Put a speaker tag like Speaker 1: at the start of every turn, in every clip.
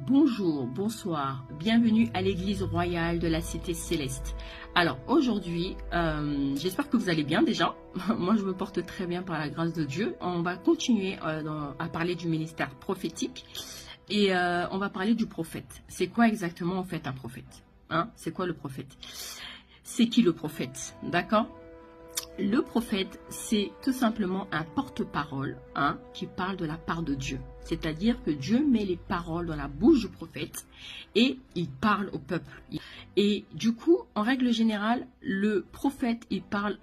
Speaker 1: Bonjour, bonsoir, bienvenue à l'église royale de la cité céleste. Alors aujourd'hui, j'espère que vous allez bien déjà. Moi je me porte très bien par la grâce de Dieu. On va continuer à parler du ministère prophétique et on va parler du prophète. C'est quoi exactement en fait un prophète, hein? C'est quoi le prophète? C'est qui le prophète? D'accord? Le prophète, c'est tout simplement un porte-parole qui parle de la part de Dieu. C'est-à-dire que Dieu met les paroles dans la bouche du prophète et il parle au peuple. Et du coup, en règle générale, le prophète, il parle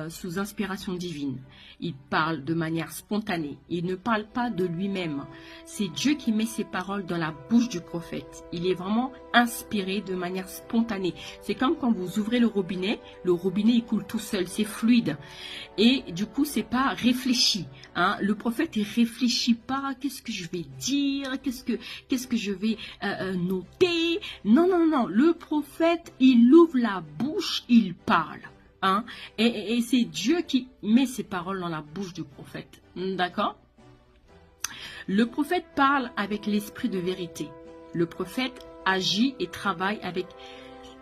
Speaker 1: sous inspiration divine. Il parle de manière spontanée. Il ne parle pas de lui-même. C'est Dieu qui met ses paroles dans la bouche du prophète. Il est vraiment inspiré de manière spontanée. C'est comme quand vous ouvrez le robinet il coule tout seul, c'est fluide. Et du coup, c'est pas réfléchi. Le prophète, il réfléchit pas. Qu'est-ce que je vais dire? Qu'est-ce que je vais noter? Non, non, non. Le prophète, il ouvre la bouche, il parle. Et c'est Dieu qui met ses paroles dans la bouche du prophète. D'accord? Le prophète parle avec l'esprit de vérité. Le prophète agit et travaille avec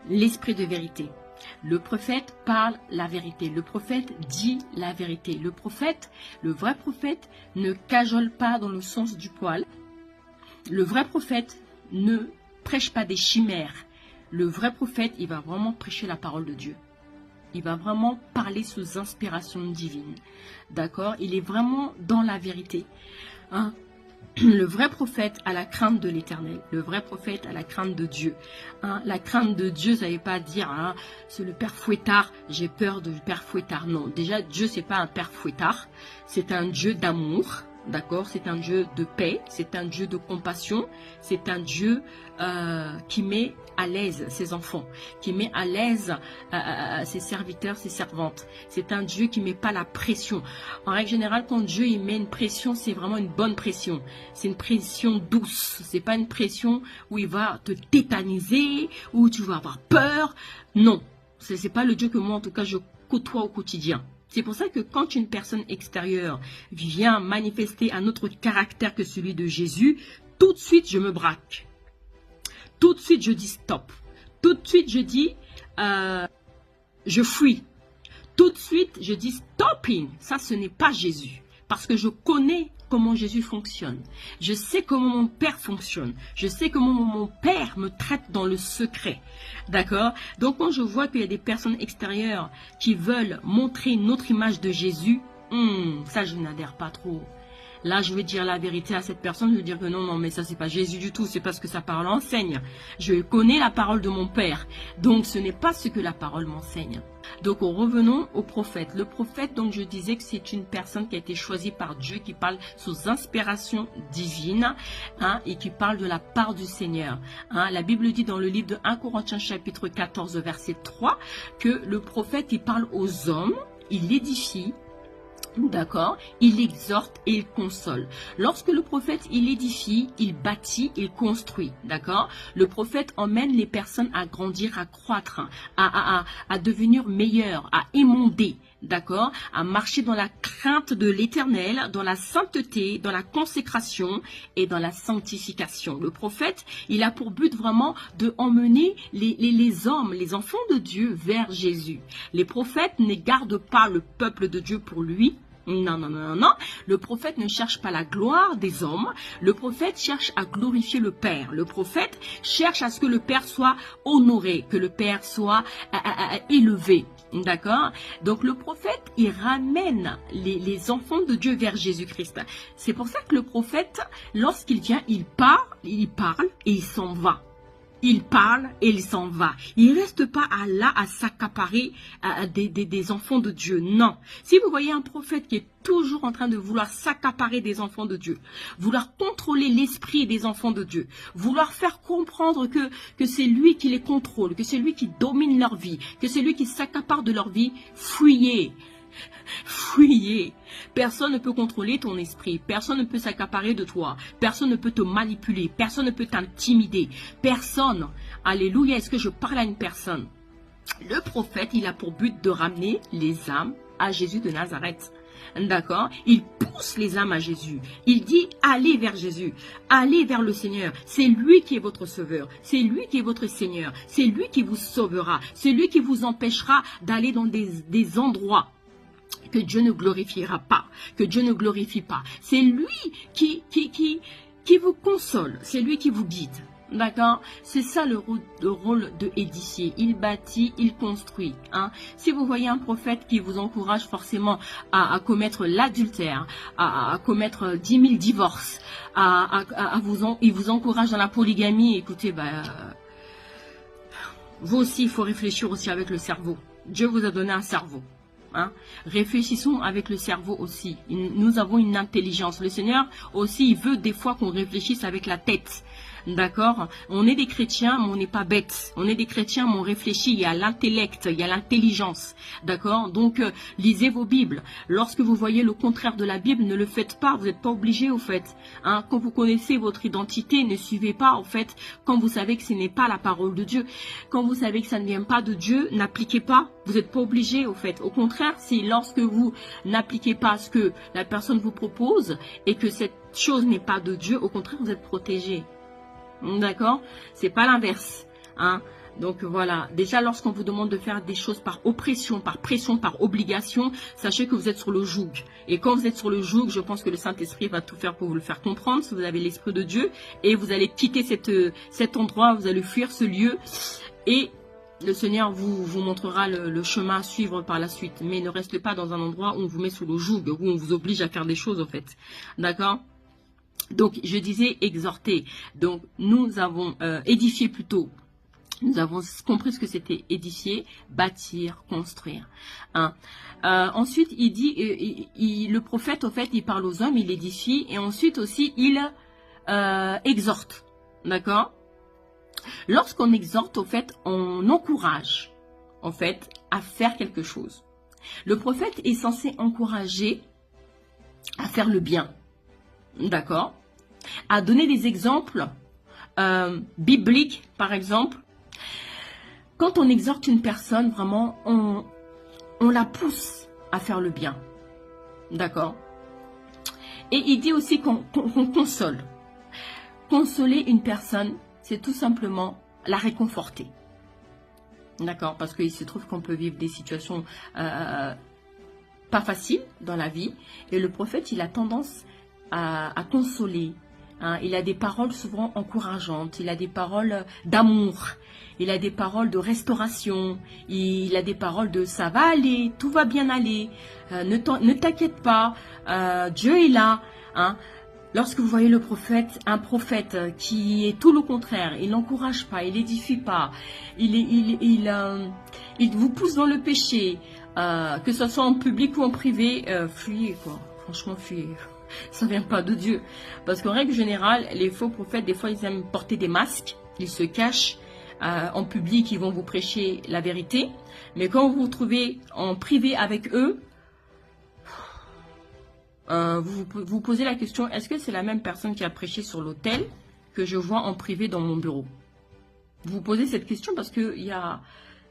Speaker 1: l'esprit de vérité. Le prophète parle la vérité. Le prophète dit la vérité. Le prophète, le vrai prophète, ne cajole pas dans le sens du poil. Le vrai prophète ne prêche pas des chimères. Le vrai prophète, il va vraiment prêcher la parole de Dieu. Il va vraiment parler sous inspiration divine. D'accord? Il est vraiment dans la vérité. Le vrai prophète a la crainte de l'Éternel. Le vrai prophète a la crainte de Dieu. La crainte de Dieu, ça ne veut pas dire c'est le père fouettard, j'ai peur du père fouettard. Non, déjà, Dieu, ce n'est pas un père fouettard. C'est un Dieu d'amour. D'accord? C'est un Dieu de paix. C'est un Dieu de compassion. C'est un Dieu qui met à l'aise ses enfants, qui met à l'aise ses serviteurs, ses servantes. C'est un Dieu qui ne met pas la pression. En règle générale, quand Dieu il met une pression, c'est vraiment une bonne pression. C'est une pression douce. C'est pas une pression où il va te tétaniser, où tu vas avoir peur. Non, c'est pas le Dieu que moi, en tout cas, je côtoie au quotidien. C'est pour ça que quand une personne extérieure vient manifester un autre caractère que celui de Jésus, tout de suite, je me braque. Tout de suite, je dis stop. Tout de suite, je dis, je fuis. Tout de suite, je dis stopping. Ça, ce n'est pas Jésus. Parce que je connais comment Jésus fonctionne. Je sais comment mon Père fonctionne. Je sais comment mon Père me traite dans le secret. D'accord? Donc, quand je vois qu'il y a des personnes extérieures qui veulent montrer une autre image de Jésus, ça, je n'adhère pas trop. Là, je vais dire la vérité à cette personne. Je vais dire que non, mais ça, c'est pas Jésus du tout. C'est parce que sa parole enseigne. Je connais la parole de mon Père. Donc, ce n'est pas ce que la parole m'enseigne. Donc, revenons au prophète. Le prophète, donc, je disais que c'est une personne qui a été choisie par Dieu, qui parle sous inspiration divine, et qui parle de la part du Seigneur. La Bible dit dans le livre de 1 Corinthiens chapitre 14, verset 3, que le prophète, il parle aux hommes, il édifie, d'accord, il exhorte et il console. Lorsque le prophète, il édifie, il bâtit, il construit, d'accord. Le prophète emmène les personnes à grandir, à croître, à devenir meilleurs, à émonder, d'accord, à marcher dans la crainte de l'Éternel, dans la sainteté, dans la consécration et dans la sanctification. Le prophète, il a pour but vraiment de emmener les hommes, les enfants de Dieu vers Jésus. Les prophètes ne gardent pas le peuple de Dieu pour lui. Non, non, non, non. Le prophète ne cherche pas la gloire des hommes. Le prophète cherche à glorifier le Père. Le prophète cherche à ce que le Père soit honoré, que le Père soit élevé. D'accord? Donc le prophète, il ramène les enfants de Dieu vers Jésus-Christ. C'est pour ça que le prophète, lorsqu'il vient, il parle et il s'en va. Il parle et il s'en va. Il ne reste pas là à s'accaparer des enfants de Dieu. Non. Si vous voyez un prophète qui est toujours en train de vouloir s'accaparer des enfants de Dieu, vouloir contrôler l'esprit des enfants de Dieu, vouloir faire comprendre que c'est lui qui les contrôle, que c'est lui qui domine leur vie, que c'est lui qui s'accapare de leur vie, fuyez. Fuyez. Personne ne peut contrôler ton esprit. Personne ne peut s'accaparer de toi. Personne ne peut te manipuler. Personne ne peut t'intimider. Personne. Alléluia. Est-ce que je parle à une personne? Le prophète, il a pour but de ramener les âmes à Jésus de Nazareth. D'accord? Il pousse les âmes à Jésus. Il dit, allez vers Jésus. Allez vers le Seigneur. C'est lui qui est votre sauveur. C'est lui qui est votre Seigneur. C'est lui qui vous sauvera. C'est lui qui vous empêchera d'aller dans des endroits que Dieu ne glorifiera pas, que Dieu ne glorifie pas. C'est lui qui vous console. C'est lui qui vous guide. D'accord? C'est ça le rôle de édifier. Il bâtit, il construit. Hein? Si vous voyez un prophète qui vous encourage forcément à commettre l'adultère, à commettre 10 000 divorces, il vous encourage dans la polygamie, écoutez, vous aussi, il faut réfléchir aussi avec le cerveau. Dieu vous a donné un cerveau. Hein? Réfléchissons avec le cerveau aussi. Nous avons une intelligence. Le Seigneur aussi, il veut des fois qu'on réfléchisse avec la tête. D'accord? On est des chrétiens, mais on n'est pas bêtes. On est des chrétiens, mais on réfléchit. Il y a l'intellect, il y a l'intelligence. D'accord? Donc, lisez vos Bibles. Lorsque vous voyez le contraire de la Bible, ne le faites pas. Vous n'êtes pas obligé, au fait. Hein? Quand vous connaissez votre identité, ne suivez pas, en fait. Quand vous savez que ce n'est pas la parole de Dieu. Quand vous savez que ça ne vient pas de Dieu, n'appliquez pas. Vous n'êtes pas obligé, au fait. Au contraire, si lorsque vous n'appliquez pas ce que la personne vous propose et que cette chose n'est pas de Dieu, au contraire, vous êtes protégé. D'accord? C'est pas l'inverse. Hein? Donc voilà, déjà lorsqu'on vous demande de faire des choses par oppression, par pression, par obligation, sachez que vous êtes sur le joug. Et quand vous êtes sur le joug, je pense que le Saint-Esprit va tout faire pour vous le faire comprendre, si vous avez l'Esprit de Dieu. Et vous allez quitter cet endroit, vous allez fuir ce lieu. Et le Seigneur vous montrera le chemin à suivre par la suite. Mais ne restez pas dans un endroit où on vous met sous le joug, où on vous oblige à faire des choses en fait. D'accord? Donc, je disais exhorter. Donc, nous avons édifié plutôt. Nous avons compris ce que c'était édifier, bâtir, construire. Hein. Ensuite, il dit, le prophète, en fait, il parle aux hommes, il édifie. Et ensuite aussi, il exhorte. D'accord? Lorsqu'on exhorte, en fait, on encourage, en fait, à faire quelque chose. Le prophète est censé encourager à faire le bien. D'accord? À donner des exemples bibliques, par exemple. Quand on exhorte une personne, vraiment, on la pousse à faire le bien. D'accord? Et il dit aussi qu'on console. Consoler une personne, c'est tout simplement la réconforter. D'accord? Parce qu'il se trouve qu'on peut vivre des situations pas faciles dans la vie. Et le prophète, il a tendance à consoler. Hein, il a des paroles souvent encourageantes, il a des paroles d'amour, il a des paroles de restauration, il a des paroles de ça va aller, tout va bien aller, ne t'inquiète pas, Dieu est là. Hein. Lorsque vous voyez le prophète, un prophète qui est tout le contraire, il n'encourage pas, il n'édifie pas, il vous pousse dans le péché, que ce soit en public ou en privé, fuyez quoi, franchement fuyez. Ça ne vient pas de Dieu. Parce qu'en règle générale, les faux prophètes, des fois, ils aiment porter des masques. Ils se cachent en public, ils vont vous prêcher la vérité. Mais quand vous vous trouvez en privé avec eux, vous vous posez la question, est-ce que c'est la même personne qui a prêché sur l'autel que je vois en privé dans mon bureau? Vous vous posez cette question parce que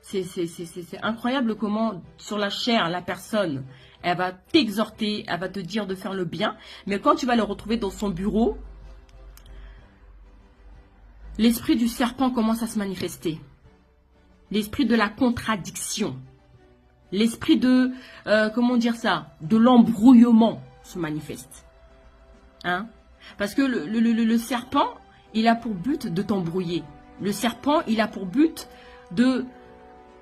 Speaker 1: c'est incroyable comment, sur la chair, la personne... Elle va t'exhorter, elle va te dire de faire le bien. Mais quand tu vas le retrouver dans son bureau, l'esprit du serpent commence à se manifester. L'esprit de la contradiction. L'esprit de, comment dire ça, de l'embrouillement se manifeste. Hein? Parce que le serpent, il a pour but de t'embrouiller. Le serpent, il a pour but de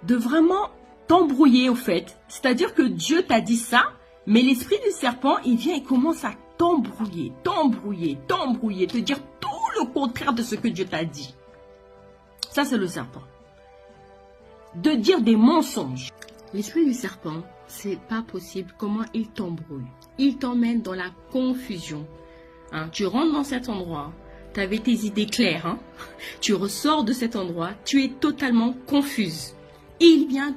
Speaker 1: vraiment... t'embrouiller au fait, c'est-à-dire que Dieu t'a dit ça, mais l'esprit du serpent, il vient et commence à t'embrouiller, te dire tout le contraire de ce que Dieu t'a dit. Ça, c'est le serpent. De dire des mensonges. L'esprit du serpent, c'est pas possible. Comment il t'embrouille? Il t'emmène dans la confusion. Hein, tu rentres dans cet endroit, tu avais tes idées claires, hein? Tu ressors de cet endroit, tu es totalement confuse. Il vient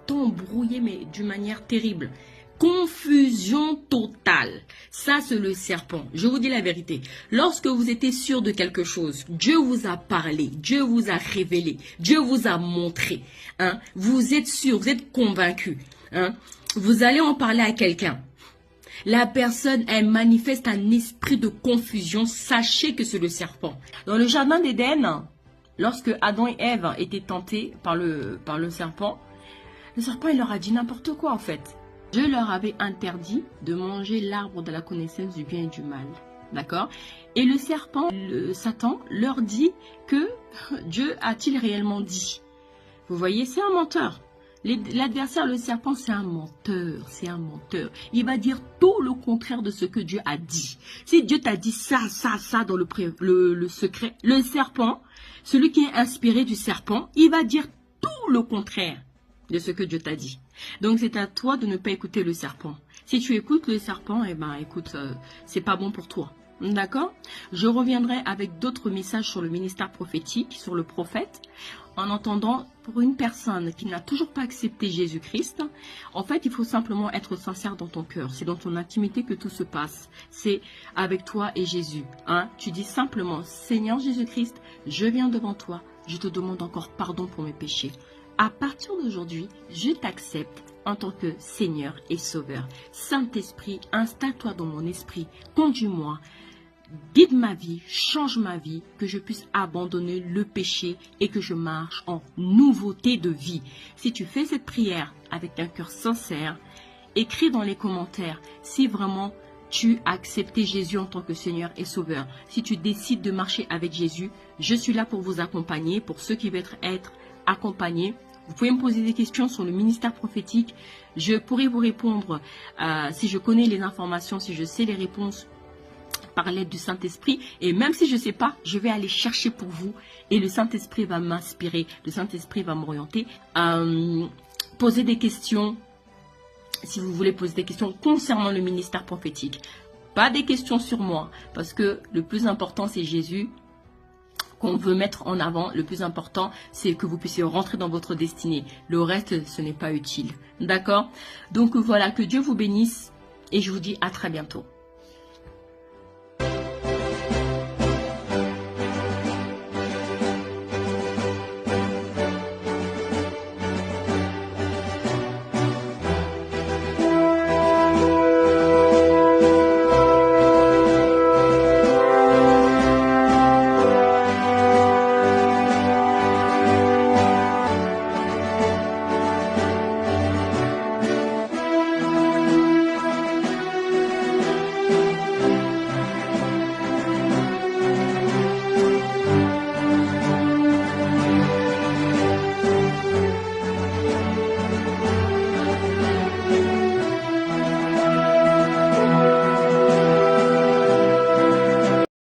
Speaker 1: t'embrouiller, mais d'une manière terrible. Confusion totale. Ça, c'est le serpent. Je vous dis la vérité. Lorsque vous étiez sûr de quelque chose, Dieu vous a parlé, Dieu vous a révélé, Dieu vous a montré. Hein, vous êtes sûr, vous êtes convaincu. Hein, vous allez en parler à quelqu'un. La personne, elle manifeste un esprit de confusion. Sachez que c'est le serpent. Dans le jardin d'Éden, lorsque Adam et Ève étaient tentés par le serpent, il leur a dit n'importe quoi en fait. Dieu leur avait interdit de manger l'arbre de la connaissance du bien et du mal. D'accord? Et le serpent, Satan, leur dit que Dieu a-t-il réellement dit? Vous voyez, c'est un menteur. L'adversaire, le serpent, c'est un menteur. C'est un menteur. Il va dire tout le contraire de ce que Dieu a dit. Si Dieu t'a dit ça dans le secret, le serpent, celui qui est inspiré du serpent, il va dire tout le contraire de ce que Dieu t'a dit. Donc, c'est à toi de ne pas écouter le serpent. Si tu écoutes le serpent, eh ben, écoute, c'est pas bon pour toi. D'accord? Je reviendrai avec d'autres messages sur le ministère prophétique, sur le prophète. En entendant, pour une personne qui n'a toujours pas accepté Jésus-Christ, en fait, il faut simplement être sincère dans ton cœur. C'est dans ton intimité que tout se passe. C'est avec toi et Jésus. Hein? Tu dis simplement, Seigneur Jésus-Christ, je viens devant toi. Je te demande encore pardon pour mes péchés. À partir d'aujourd'hui, je t'accepte en tant que Seigneur et Sauveur. Saint-Esprit, installe-toi dans mon esprit. Conduis-moi. Guide ma vie, change ma vie, que je puisse abandonner le péché et que je marche en nouveauté de vie. Si tu fais cette prière avec un cœur sincère, écris dans les commentaires si vraiment tu as accepté Jésus en tant que Seigneur et Sauveur. Si tu décides de marcher avec Jésus, je suis là pour vous accompagner, pour ceux qui veulent être accompagnés. Vous pouvez me poser des questions sur le ministère prophétique. Je pourrai vous répondre si je connais les informations, si je sais les réponses par l'aide du Saint-Esprit. Et même si je ne sais pas, je vais aller chercher pour vous. Et le Saint-Esprit va m'inspirer. Le Saint-Esprit va m'orienter. Posez des questions. Si vous voulez poser des questions concernant le ministère prophétique. Pas des questions sur moi. Parce que le plus important, c'est Jésus qu'on veut mettre en avant. Le plus important, c'est que vous puissiez rentrer dans votre destinée. Le reste, ce n'est pas utile. D'accord? Donc voilà, que Dieu vous bénisse. Et je vous dis à très bientôt.